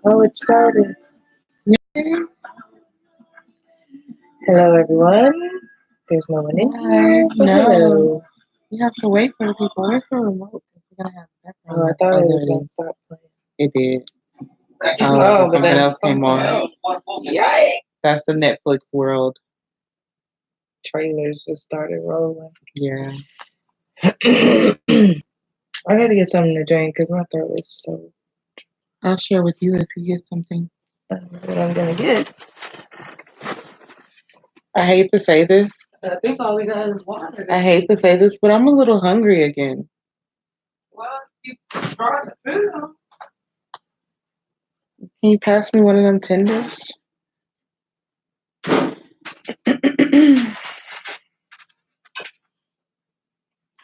Oh, it started. Hello, everyone. There's no one in here. So No, hello. you have to wait for the people. Where's the remote? We're gonna have background Oh, I noise. thought Oh, it there was it going to is. stop playing. It did. Oh, but Something then else came something on. else. Yikes! That's the Netflix world. Trailers just started rolling. Yeah. I had to get something to drink because my throat is so. I'll share with you if you get something. I don't know what I'm going to get. I hate to say this. I think all we got is water. I hate to say this, but I'm a little hungry again. Well, you brought the food on. Can you pass me one of them tenders?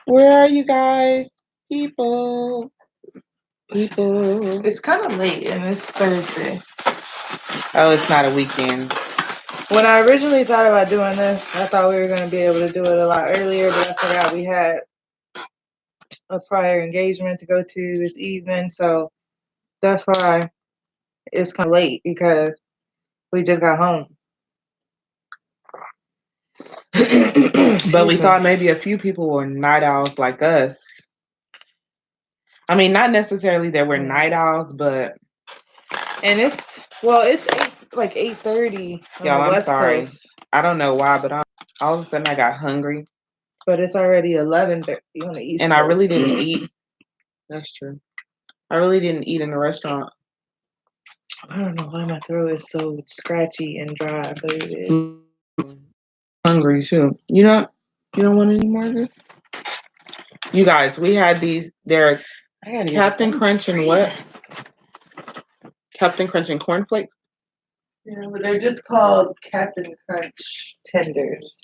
Where are you guys? People. It's kind of late and it's Thursday. Oh, it's not a weekend. When I originally thought about doing this, I thought we were going to be able to do it a lot earlier, but I forgot we had a prior engagement to go to this evening, so that's why it's kind of late because we just got home. But we thought maybe a few people were night owls like us. I mean, not necessarily that we're night owls, but and it's 8:30 on y'all, the I'm West sorry. Coast, I don't know why, but all of a sudden I got hungry, but it's already 11:30 on the East and Coast. I really didn't eat. That's true. I really didn't eat in the restaurant. I don't know why my throat is so scratchy and dry, but it is. Hungry too. You don't want any more of this? You guys, we had these. They're Captain Crunch and what? Captain Crunch and cornflakes. Yeah, but they're just called Captain Crunch tenders.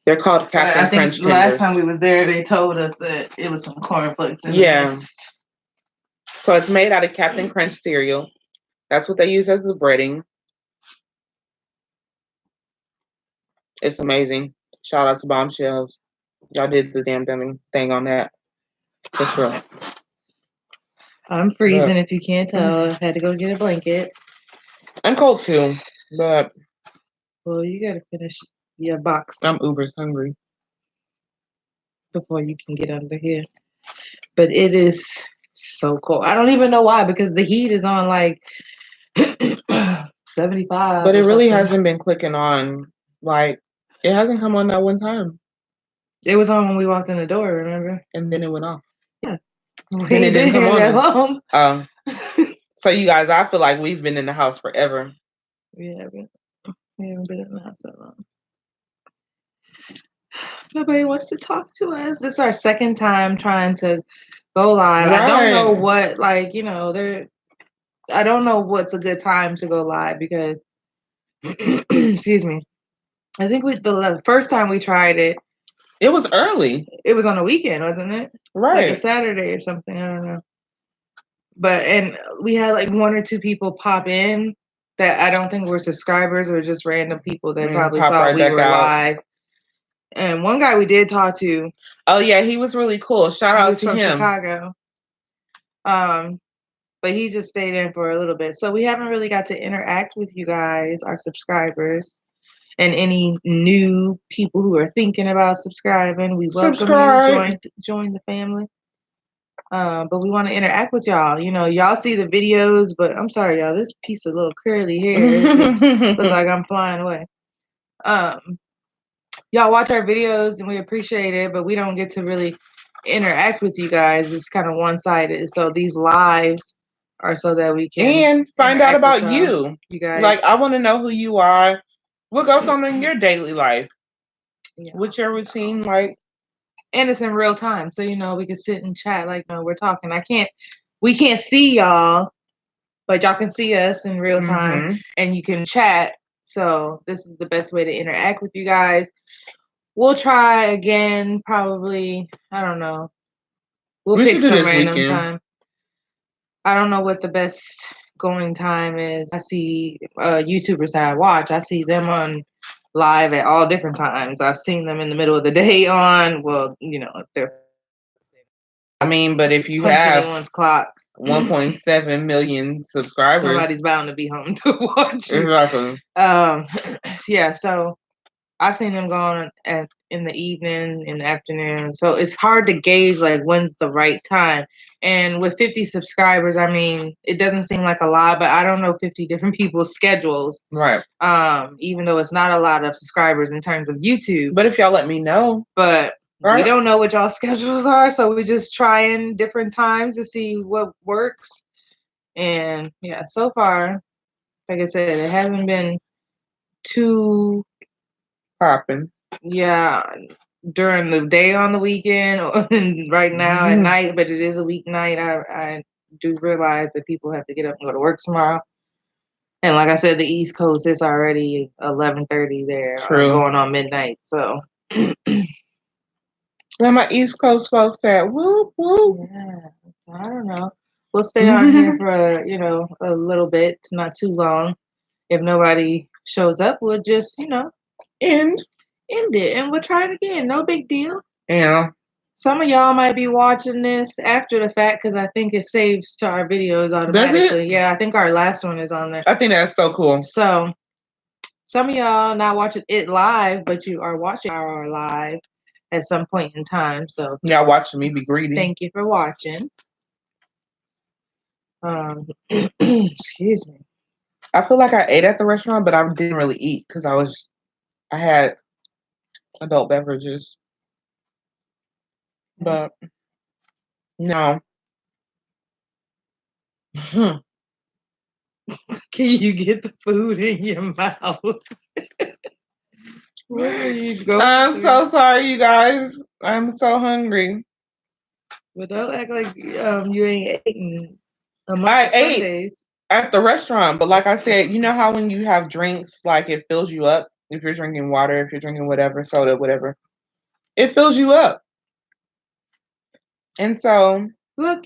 They're called Captain Crunch tenders. Last time we was there, they told us that it was some cornflakes in the mist. So it's made out of Captain Crunch cereal. That's what they use as the breading. It's amazing. Shout out to Bombshells. Y'all did the damn thing on that. For sure. I'm freezing if you can't tell. I had to go get a blanket. I'm cold too, but well, you gotta finish your box. I'm uber hungry before you can get under here. But it is so cold. I don't even know why, because the heat is on like 75. But it really hasn't been clicking on. Like, it hasn't come on that one time. It was on when we walked in the door, remember? And then it went off. Yeah. Then it didn't come on that long. So you guys, I feel like we've been in the house forever. We haven't been in the house that long. Nobody wants to talk to us. This is our second time trying to go live. Right. I don't know what, I don't know what's a good time to go live because, excuse me. I think the first time we tried it, it was early. It was on a weekend, wasn't it? Right. Like a Saturday or something. I don't know. And we had like one or two people pop in that I don't think were subscribers or just random people that probably thought we were live. And one guy we did talk to. Oh yeah, he was really cool. Shout out to him. He was from Chicago. But he just stayed in for a little bit. So we haven't really got to interact with you guys, our subscribers, and any new people who are thinking about subscribing. We welcome you. Join the family. But we want to interact with y'all. You know, y'all see the videos, but I'm sorry, y'all. This piece of little curly hair just look like I'm flying away. Y'all watch our videos and we appreciate it, but we don't get to really interact with you guys. It's kind of one-sided. So these lives are so that we can and find out about you guys. Like, I want to know who you are, what goes on in your daily life, what's your routine like, and it's in real time, so you know we can sit and chat like we're talking. We can't see y'all, but y'all can see us in real time, and you can chat. So this is the best way to interact with you guys. We'll try again, probably. I don't know. We'll pick some random time. I don't know what the best going time is. I see YouTubers that I watch. I see them on live at all different times. I've seen them in the middle of the day on. Well, you know, if they're I mean, but if you punch have anyone's clock. 1.7 million subscribers, somebody's bound to be home to watch you. Exactly. Yeah, so I've seen them go on in the evening, in the afternoon. So it's hard to gauge like when's the right time. And with 50 subscribers, I mean, it doesn't seem like a lot, but I don't know 50 different people's schedules. Right. Even though it's not a lot of subscribers in terms of YouTube. But if y'all let me know. But we don't know what y'all schedules are, so we're just trying different times to see what works. And yeah, so far, like I said, it hasn't been too popping. Yeah, during the day on the weekend or right now at night, but it is a weeknight. I do realize that people have to get up and go to work tomorrow. And like I said, the East Coast is already 11:30 there, going on midnight. So, where my East Coast folks at? Whoop whoop. Yeah, I don't know. We'll stay on here for a little bit, not too long. If nobody shows up, we'll just end it, and we'll try it again. No big deal. Yeah. Some of y'all might be watching this after the fact because I think it saves to our videos automatically. Does it? Yeah, I think our last one is on there. I think that's so cool. So some of y'all not watching it live, but you are watching our live at some point in time. So y'all watching me be greedy. Thank you for watching. Excuse me. I feel like I ate at the restaurant, but I didn't really eat because I had adult beverages. But no. Can you get the food in your mouth? Where are you going? I'm so sorry, you guys. I'm so hungry. But don't act like you ain't eating. I ate at the restaurant, but like I said, you know how when you have drinks, like it fills you up. If you're drinking water, if you're drinking whatever, soda, whatever, it fills you up. And so, look,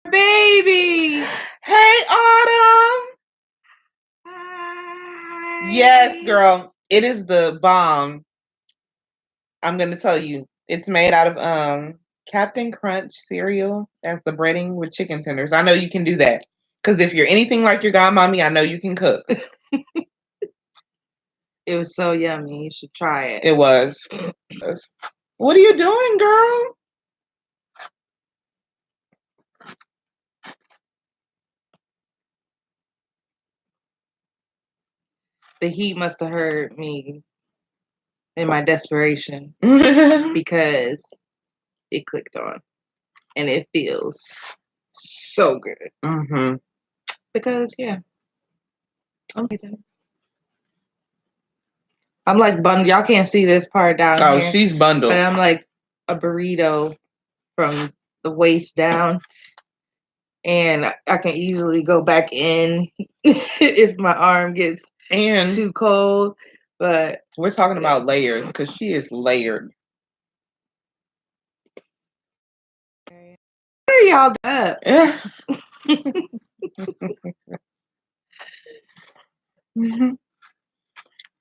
baby. Hey, Autumn. Hi. Yes, girl, it is the bomb. I'm gonna tell you, it's made out of Captain Crunch cereal as the breading with chicken tenders. I know you can do that because if you're anything like your godmommy, I know you can cook. It was so yummy. You should try it. It was. What are you doing, girl? The heat must have hurt me in my desperation because it clicked on and it feels so good. Mm-hmm. Because I'm like bundled. Y'all can't see this part down here. Oh, she's bundled. But I'm like a burrito from the waist down. And I can easily go back in if my arm gets too cold. But we're talking about layers because she is layered. What are y'all up?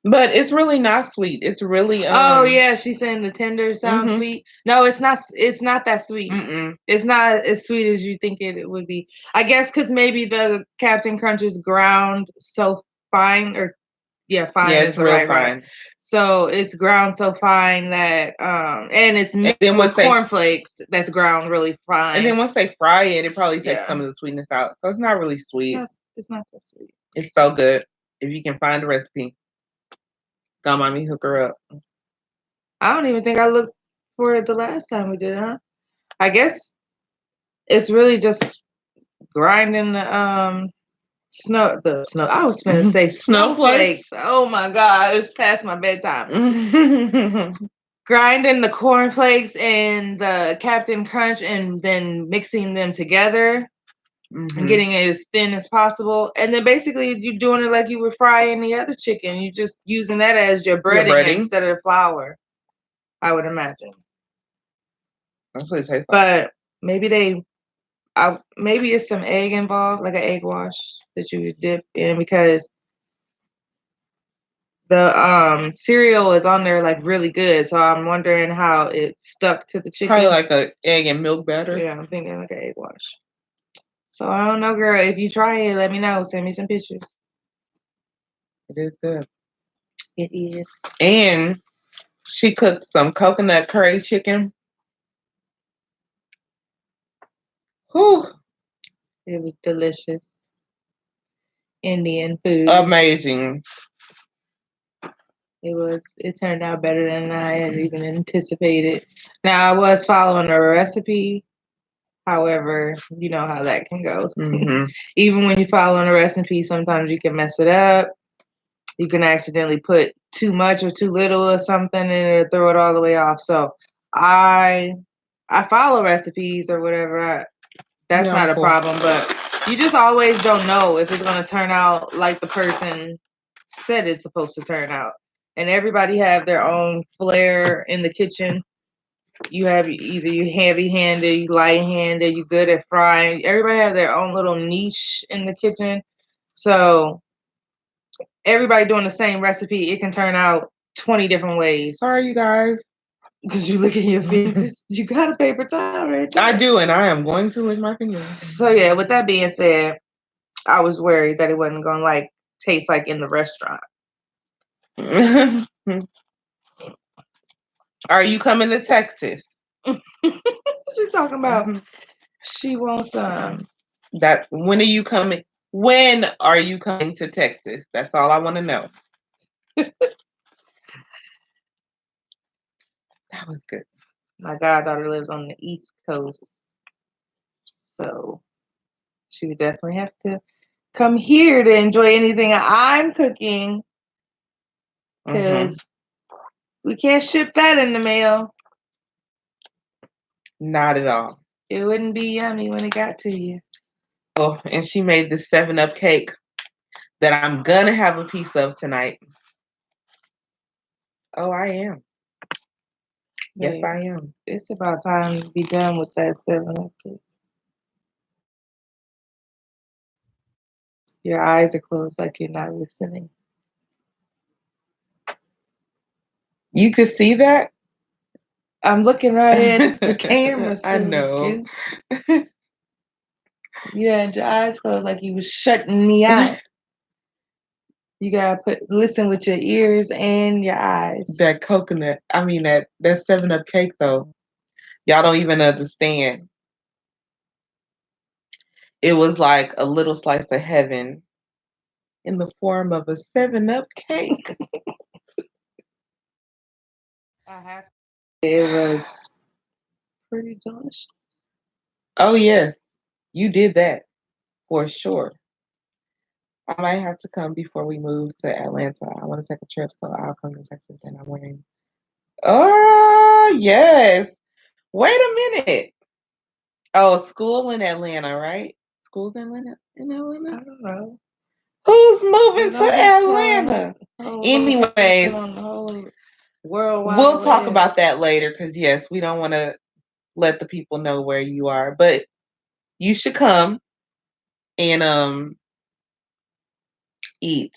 But it's really not sweet. It's really oh yeah, she's saying the tender sounds sweet. No, it's not. It's not that sweet. It's not as sweet as you think it would be. I guess because maybe the Captain Crunch is ground so fine, or fine. Yeah, it's real fine. So it's ground so fine that and it's mixed with cornflakes that's ground really fine. And then once they fry it, it probably takes some of the sweetness out. So it's not really sweet. It's not that sweet. It's so good if you can find the recipe. Godmommy, hook her up. I don't even think I looked for it the last time we did, huh? I guess it's really just grinding the snow. I was gonna say snowflakes. Oh my god, it's past my bedtime. Grinding the cornflakes and the Captain Crunch and then mixing them together and getting it as thin as possible. And then basically you're doing it like you would fry any other chicken. You're just using that as your breading instead of flour, I would imagine. That's what it tastes like. But maybe maybe it's some egg involved, like an egg wash that you would dip in, because The cereal is on there like really good, so I'm wondering how it stuck to the chicken. Probably like a egg and milk batter. Yeah, I'm thinking like an egg wash. So I don't know, girl. If you try it, let me know. Send me some pictures. It is good. It is. And she cooked some coconut curry chicken. Whew. It was delicious. Indian food. Amazing. It turned out better than I had even anticipated. Now I was following a recipe. However, you know how that can go. Mm-hmm. Even when you follow a recipe, sometimes you can mess it up. You can accidentally put too much or too little or something and it'll throw it all the way off. So I follow recipes or whatever. That's not a problem, but you just always don't know if it's going to turn out like the person said it's supposed to turn out. And everybody have their own flair in the kitchen. You have either you heavy-handed, you light-handed, you good at frying. Everybody have their own little niche in the kitchen. So everybody doing the same recipe, it can turn out 20 different ways. Sorry, you guys. Because you look at your fingers. You got a paper towel right there. I do, and I am going to lick my fingers. So yeah, with that being said, I was worried that it wasn't going to like taste like in the restaurant. Are you coming to Texas? She's talking about she wants that. When are you coming? When are you coming to Texas? That's all I want to know. That was good. My goddaughter lives on the East Coast, so she would definitely have to come here to enjoy anything I'm cooking, because we can't ship that in the mail. Not at all. It wouldn't be yummy when it got to you. Oh, and she made the 7-Up cake that I'm gonna have a piece of tonight. Oh, I am. Yes, I am. It's about time to be done with that 7-Up cake. Your eyes are closed like you're not listening. You could see that? I'm looking right at the camera. I know. You had your eyes closed like you was shutting me out. You gotta listen with your ears and your eyes. That coconut, that 7-Up cake though. Y'all don't even understand. It was like a little slice of heaven in the form of a 7-Up cake. It was pretty delicious. Oh yes, you did that for sure. I might have to come before we move to Atlanta. I want to take a trip, so I'll come to Texas and I'm wearing. Oh yes. Wait a minute. Oh, school in Atlanta, right? School's in Atlanta? I don't know. Who's moving to Atlanta? Anyways, we'll talk about that later because, yes, we don't want to let the people know where you are. But you should come and eat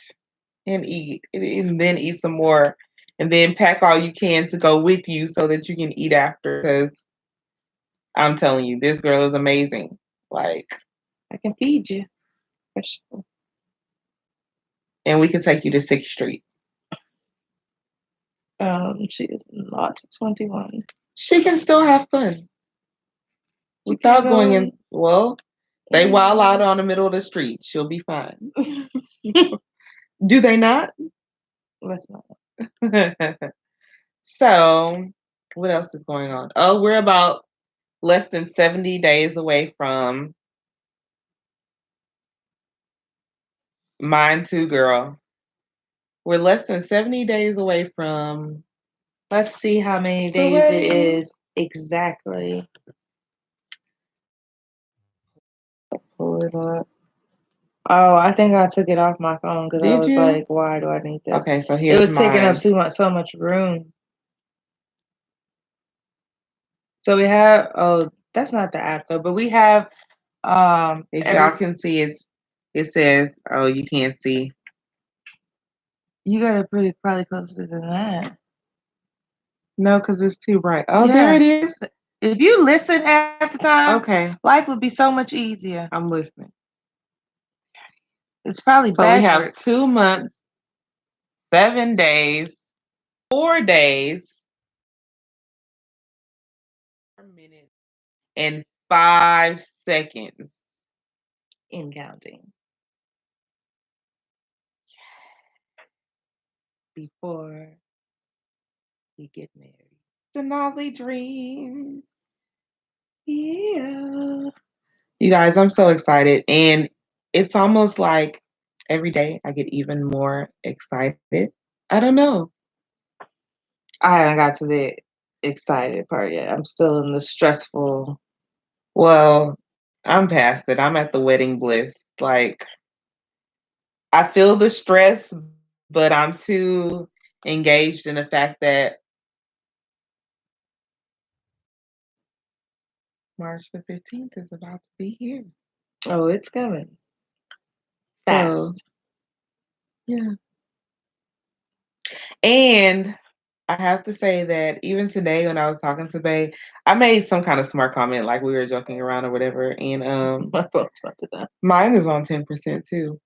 and then eat some more. And then pack all you can to go with you so that you can eat after, because I'm telling you, this girl is amazing. Like, I can feed you. For sure. And we can take you to 6th Street. She is not 21. She can still have fun. Without going in. Well, they wild out on the middle of the street. She'll be fine. Do they not? Let's not. So, what else is going on? Oh, we're about less than 70 days away from mine too, girl. We're less than 70 days away from. Let's see how many days it is exactly. Pull it up. Oh, I think I took it off my phone because I was like, why do I need this? Okay, so here's it was taking up so much room. So we have, that's not the app though, but we have if y'all can see, it says, oh, you can't see. You got it pretty probably closer than that. No, because it's too bright. Oh, yeah. There it is. If you listen half the time, okay, life would be so much easier. I'm listening. It's probably so backwards. We have 2 months, 7 days, 4 days, 4 minutes, and 5 seconds. In counting. Before we get married. Denali dreams. Yeah. You guys, I'm so excited. And it's almost like every day I get even more excited. I don't know. I haven't got to the excited part yet. I'm still in the stressful. Well, I'm past it. I'm at the wedding bliss. Like, I feel the stress, but I'm too engaged in the fact that March the 15th is about to be here. Oh, it's coming. Fast. So, yeah. And I have to say that even today when I was talking to Bay, I made some kind of smart comment, like we were joking around or whatever. And my thoughts about that. Mine is on 10% too.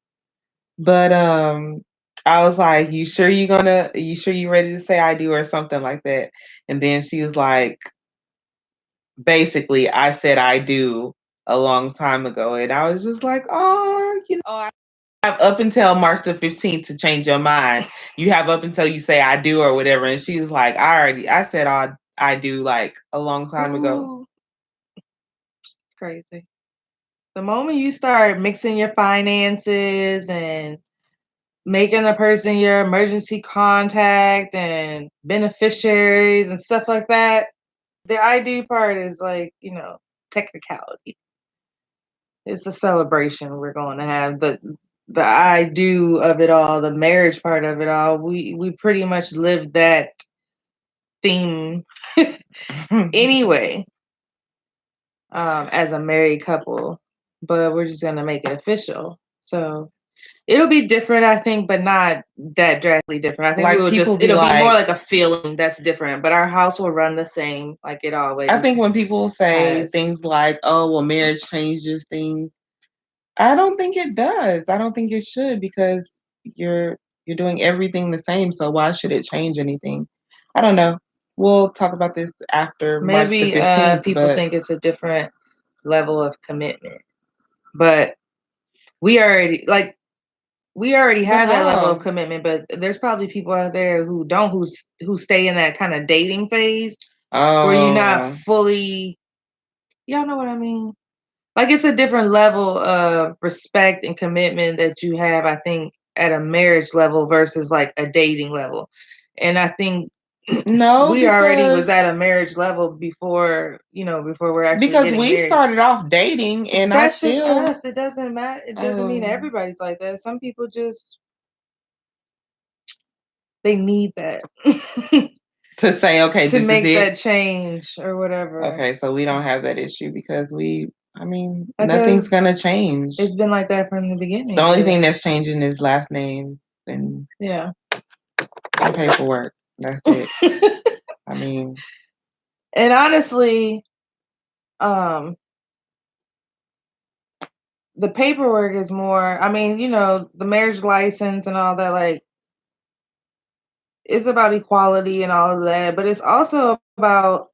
But I was like, you sure you ready to say I do or something like that? And then she was like, basically, I said I do a long time ago. And I was just like, oh, I have up until March the 15th to change your mind. You have up until you say I do or whatever. And she was like, I said I do like a long time ago. It's crazy. The moment you start mixing your finances and making the person your emergency contact and beneficiaries and stuff like that, the I do part is like, technicality. It's a celebration we're going to have. The I do of it all, the marriage part of it all, we pretty much lived that theme anyway, as a married couple, but we're just going to make it official. So it'll be different, I think, but not that drastically different. I think like it'll be more like a feeling that's different, but our house will run the same like it always. I think when people say things like, oh, well, marriage changes things, I don't think it does. I don't think it should, because you're doing everything the same. So why should it change anything? I don't know. We'll talk about this after March the 15th. People think it's a different level of commitment, but we already have that level of commitment. But there's probably people out there who don't, who stay in that kind of dating phase where you're not fully. Y'all know what I mean? Like, it's a different level of respect and commitment that you have, I think, at a marriage level versus like a dating level. And I think we already was at a marriage level before we're actually because getting we married. Started off dating, and that's just us. It doesn't matter. It doesn't mean everybody's like that. Some people just they need that to say, okay, to this make is that change or whatever. Okay, so we don't have that issue because nothing's gonna change. It's been like that from the beginning. The only thing that's changing is last names and some paperwork. That's it. And honestly, the paperwork is more, the marriage license and all that, like, it's about equality and all of that, but it's also about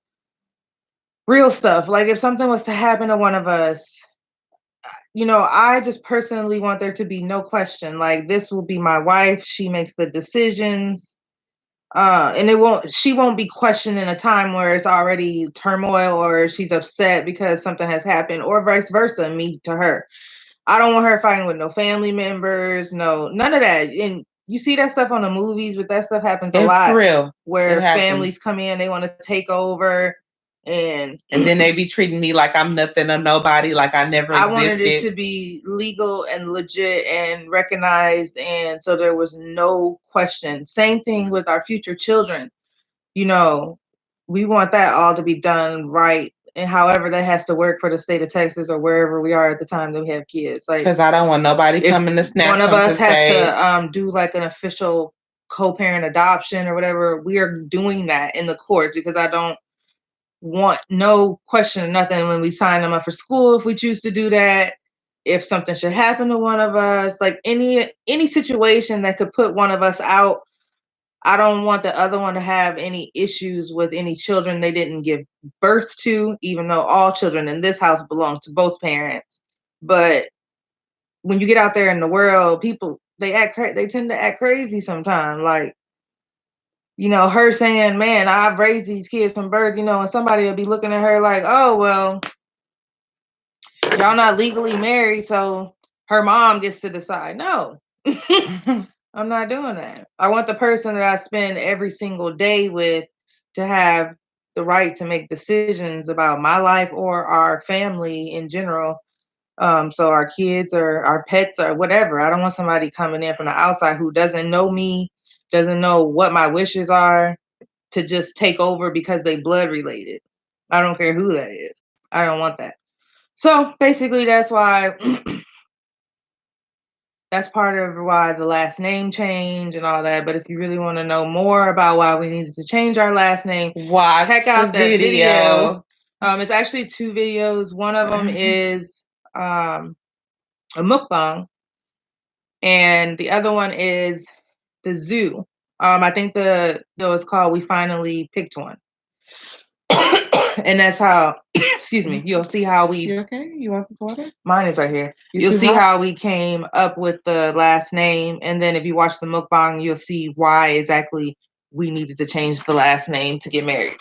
real stuff. Like, if something was to happen to one of us, I just personally want there to be no question. Like, this will be my wife. She makes the decisions. And she won't be questioned in a time where it's already turmoil or she's upset because something has happened, or vice versa, me to her. I don't want her fighting with no family members, none of that. And you see that stuff on the movies, but that stuff happens a lot. Real. Where families come in, they want to take over, and then they be treating me like I'm nothing or nobody, like I never existed. I wanted it to be legal and legit and recognized, and so there was no question. Same thing with our future children. We want that all to be done right, and however that has to work for the state of Texas or wherever we are at the time that we have kids. Like, because I don't want nobody coming to snatch. One of us has to do like an official co-parent adoption or whatever, we are doing that in the courts because I don't want no question or nothing when we sign them up for school if we choose to do that. If something should happen to one of us, like any situation that could put one of us out, I don't want the other one to have any issues with any children they didn't give birth to, even though all children in this house belong to both parents. But when you get out there in the world, people they tend to act crazy sometimes. Like, her saying, "Man, I've raised these kids from birth," and somebody will be looking at her like, "Oh, well, y'all not legally married, so her mom gets to decide." No. I'm not doing that. I want the person that I spend every single day with to have the right to make decisions about my life or our family in general. So our kids or our pets or whatever. I don't want somebody coming in from the outside who doesn't know me, doesn't know what my wishes are, to just take over because they blood related. I don't care who that is. I don't want that. So basically that's why that's part of why the last name change and all that. But if you really want to know more about why we needed to change our last name, check out that video. It's actually 2 videos. One of them is a mukbang, and the other one is the zoo. I think the video is called "We Finally Picked One," and that's how. Excuse me. You'll see how we. You okay? You want this water? Mine is right here. You'll see how we came up with the last name, and then if you watch the mukbang, you'll see why exactly we needed to change the last name to get married.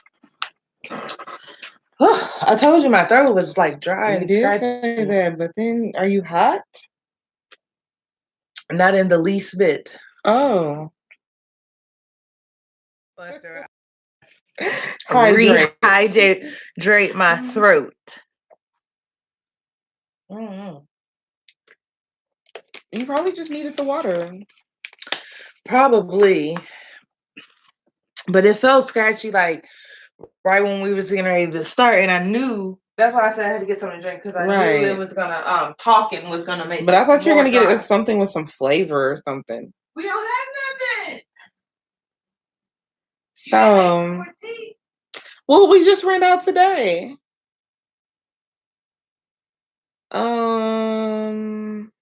I told you my throat was like dry and scratchy. Say that, but then are you hot? Not in the least bit. Oh. Rehydrate my throat. Mm-hmm. You probably just needed the water. Probably. But it felt scratchy like right when we was getting ready to start, and I knew that's why I said I had to get something to drink, because I knew it was gonna talking was gonna make. But I thought you were gonna get it something with some flavor or something. We don't have nothing. So, well, we just ran out today. Can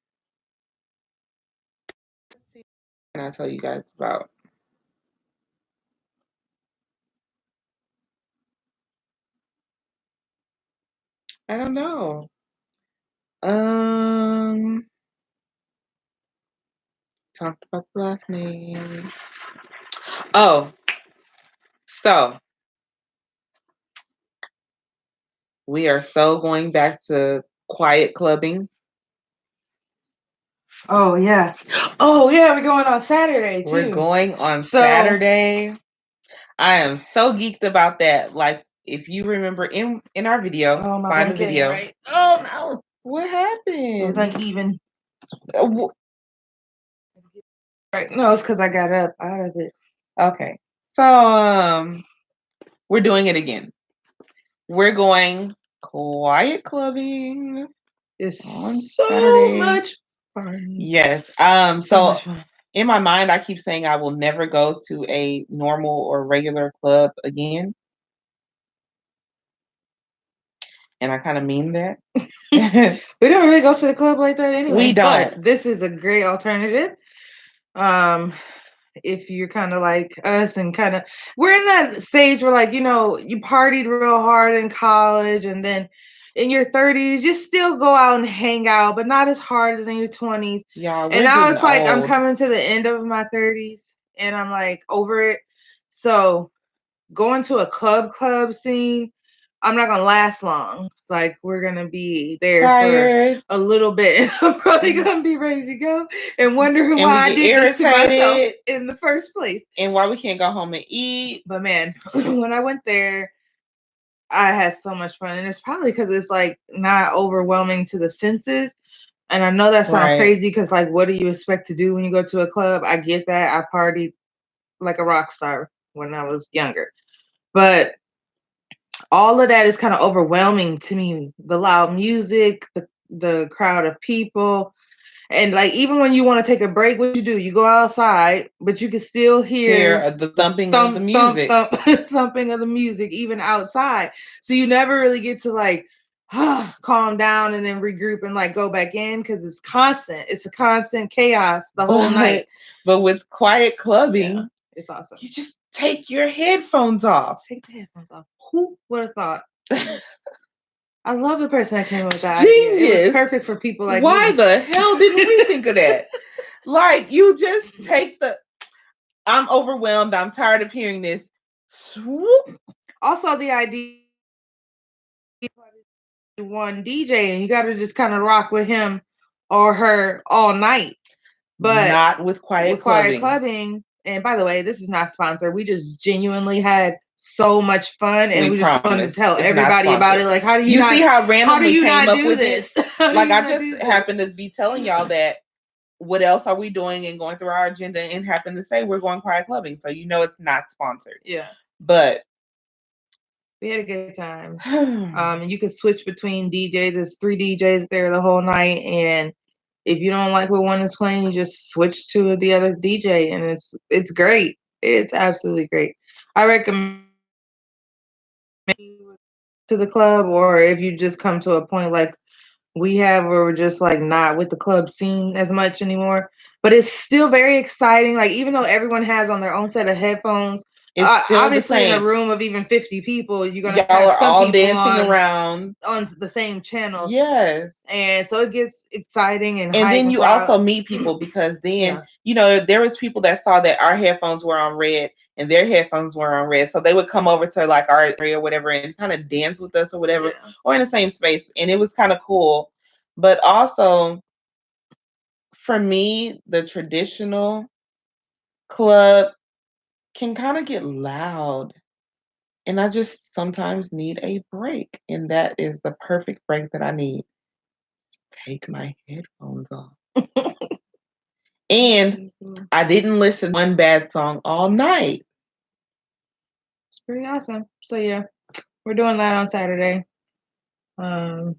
I tell you guys about? I don't know. Talked about the last name. Oh, so we are so going back to quiet clubbing. Oh yeah. Oh yeah, we're going on Saturday too. We're going on Saturday. I am so geeked about that. Like, if you remember in our video, find the video. Right. Oh no. What happened? It was uneven. Right. No, it's because I got up out of it. Okay. So we're doing it again. We're going quiet clubbing. It's on so Saturday. Much fun. Yes. So in my mind, I keep saying I will never go to a normal or regular club again. And I kind of mean that. We don't really go to the club like that anyway. We don't. But this is a great alternative. If you're kind of like us and kind of, we're in that stage where, like, you partied real hard in college, and then in your 30s, you still go out and hang out, but not as hard as in your 20s. Yeah, and now it's like I'm coming to the end of my 30s, and I'm like over it. So going to a club scene, I'm not gonna last long. Like, we're gonna be there for a little bit. I'm probably gonna be ready to go and wonder why I did this to myself in the first place, and why we can't go home and eat. But man, when I went there, I had so much fun, and it's probably because it's like not overwhelming to the senses. And I know that sounds crazy because, like, what do you expect to do when you go to a club? I get that. I partied like a rock star when I was younger, but all of that is kind of overwhelming to me. The loud music, the crowd of people, And like even when you want to take a break, what you do? You go outside, but you can still hear the thumping of the thump, thump, music. thump, thumping of the music even outside. So you never really get to like calm down and then regroup and like go back in because it's constant. It's a constant chaos the whole night. But with quiet clubbing, it's awesome. You just take your headphones off. Take the headphones off. Who would have thought? I love the person that came up with that Genius. idea. It was perfect for people like Why me. the hell didn't we think of that? Like you just take I'm overwhelmed. I'm tired of hearing this. Swoop. Also, the idea one DJ and you got to just kind of rock with him or her all night. But not with quiet clubbing. And by the way, this is not sponsored. We just genuinely had so much fun, and we just wanted to tell everybody about it. Like, how do you not see how randomly came not up do with this? Like, I just happened to be telling y'all that. What else are we doing and going through our agenda and happen to say we're going quiet clubbing, so you know it's not sponsored. Yeah, but we had a good time. You could switch between DJs. There's 3 DJs there the whole night, and if you don't like what one is playing, you just switch to the other DJ, and it's great. It's absolutely great. I recommend to the club, or if you just come to a point like we have where we're just like not with the club scene as much anymore, but it's still very exciting. Like even though everyone has on their own set of headphones, it's still obviously in a room of even 50 people, you're gonna y'all have are some all people dancing around on the same channels. Yes, and so it gets exciting and then you also meet people because then you know there was people that saw that our headphones were on red and their headphones were on red, so they would come over to like our area or whatever and kind of dance with us or whatever, or in the same space, and it was kind of cool. But also for me, the traditional club can kind of get loud, and I just sometimes need a break, and that is the perfect break that I need. Take my headphones off. And I didn't listen to one bad song all night. It's pretty awesome. So yeah, we're doing that on Saturday. Trying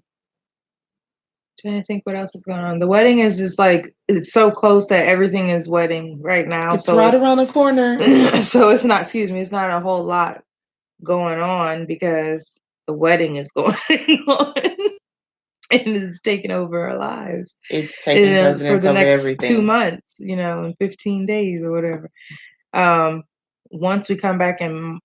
to think what else is going on. The wedding is just like it's so close that everything is wedding right now. It's right around the corner. So it's not. Excuse me. It's not a whole lot going on because the wedding is going on. And it's taking over our lives. It's taking precedence for the over next everything. 2 months, in 15 days or whatever. Once we come back in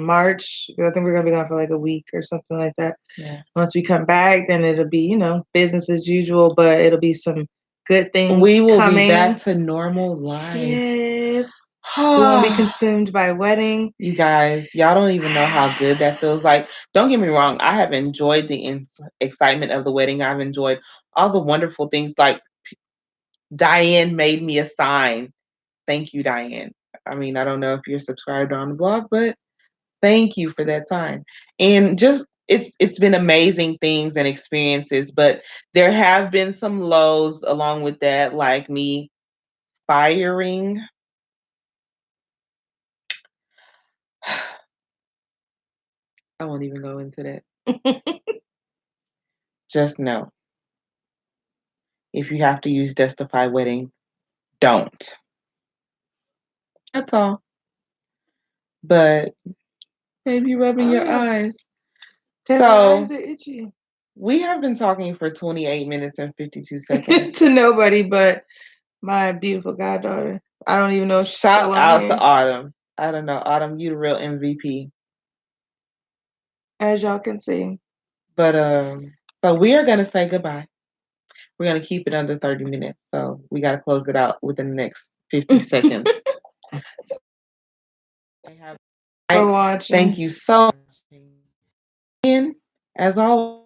March, I think we're gonna be gone for like a week or something like that. Yeah. Once we come back, then it'll be business as usual, but it'll be some good things. We will be back to normal life. Yes. We won't be consumed by wedding. You guys, y'all don't even know how good that feels. Like, don't get me wrong. I have enjoyed the excitement of the wedding. I've enjoyed all the wonderful things. Like, Diane made me a sign. Thank you, Diane. I mean, I don't know if you're subscribed on the blog, but thank you for that time. And just it's been amazing things and experiences, but there have been some lows along with that, like me firing. I won't even go into that. Just know, if you have to use Justify Wedding, don't. That's all. But maybe rubbing your eyes. So we have been talking for 28 minutes and 52 seconds. To nobody but my beautiful goddaughter. I don't even know if she's Shout out to Autumn. I don't know. Autumn, you the real MVP. As y'all can see. But so we are gonna say goodbye. We're gonna keep it under 30 minutes. So we gotta close it out within the next 50 seconds. For watching. Thank you so much. And as always,